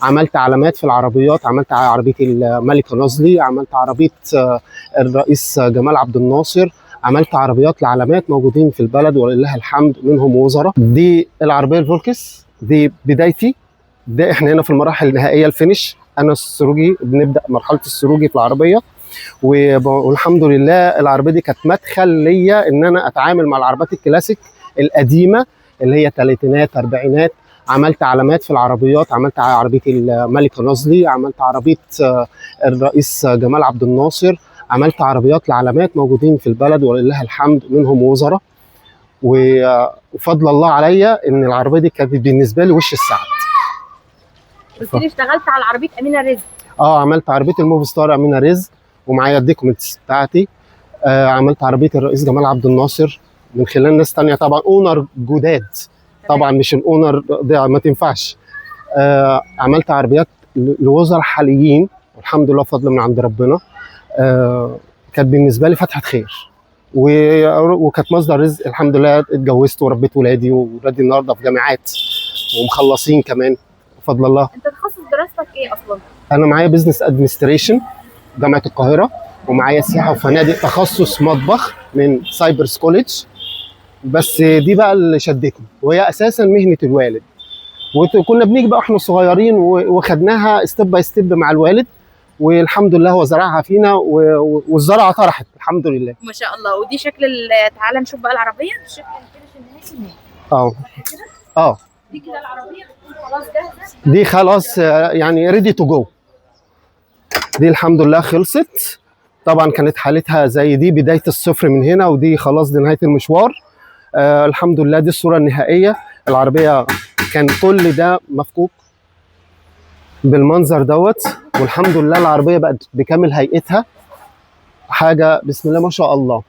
عملت علامات في العربيات، عملت عربيه الملكه نازلي، عملت عربيه الرئيس جمال عبد الناصر، عملت عربيات لعلامات موجودين في البلد ولله الحمد، منهم وزراء. دي العربيه الفولكس، دي بدايتي. ده احنا هنا في المراحل النهائيه الفينش. انا السروجي، بنبدا مرحله السروجي في العربيه، والحمد لله العربيه دي كانت مدخل ليا ان انا اتعامل مع العربيات الكلاسيك القديمه اللي هي ثلاثينات اربعينات. عملت علامات في العربيات، عملت عربيه الملكه نازلي، عملت عربيه الرئيس جمال عبد الناصر، عملت عربيات لعلامات موجودين في البلد ولله الحمد، منهم وزراء. وفضل الله عليا ان العربيه دي كانت بالنسبه لي وش السعد. قلت لي اشتغلت على عربيه امينه رزق. عملت عربيه الموف ستار امينه رزق، ومعايا الديكومنتس بتاعتي. عملت عربيه الرئيس جمال عبد الناصر من خلال ناس تانية طبعا، اونر جداد طبعا، مش الاونر ده ما تنفعش. عملت عربيات لوزراء حاليين والحمد لله فضل من عند ربنا. كانت بالنسبه لي فتحه خير، وكانت مصدر رزق. الحمد لله اتجوزت وربيت ولادي، وولادي النهارده في جامعات ومخلصين كمان بفضل الله. انت تخصص دراستك ايه اصلا؟ انا معايا بزنس ادمنستريشن جامعه القاهره، ومعايا سياحه وفنادق تخصص مطبخ من سايبرس كوليدج. بس دي بقى اللي شدتني، وهي اساسا مهنه الوالد، وكنا بنيجي بقى احنا صغيرين وخدناها ستيب باي ستيب مع الوالد، والحمد لله هو زرعها فينا والزرعه طرحت الحمد لله. ما شاء الله. ودي شكل تعالى نشوف بقى العربيه، شكل الفينش النهائي. دي كده العربيه خلاص جاهزه، دي خلاص يعني ريدي تو جو. دي الحمد لله خلصت. طبعا كانت حالتها زي دي بدايه الصفر من هنا، ودي خلاص دي نهايه المشوار. الحمد لله دي الصوره النهائيه. العربيه كان كل ده مفكوك بالمنظر دوت، والحمد لله العربيه بقت بكامل هيئتها، حاجه بسم الله ما شاء الله.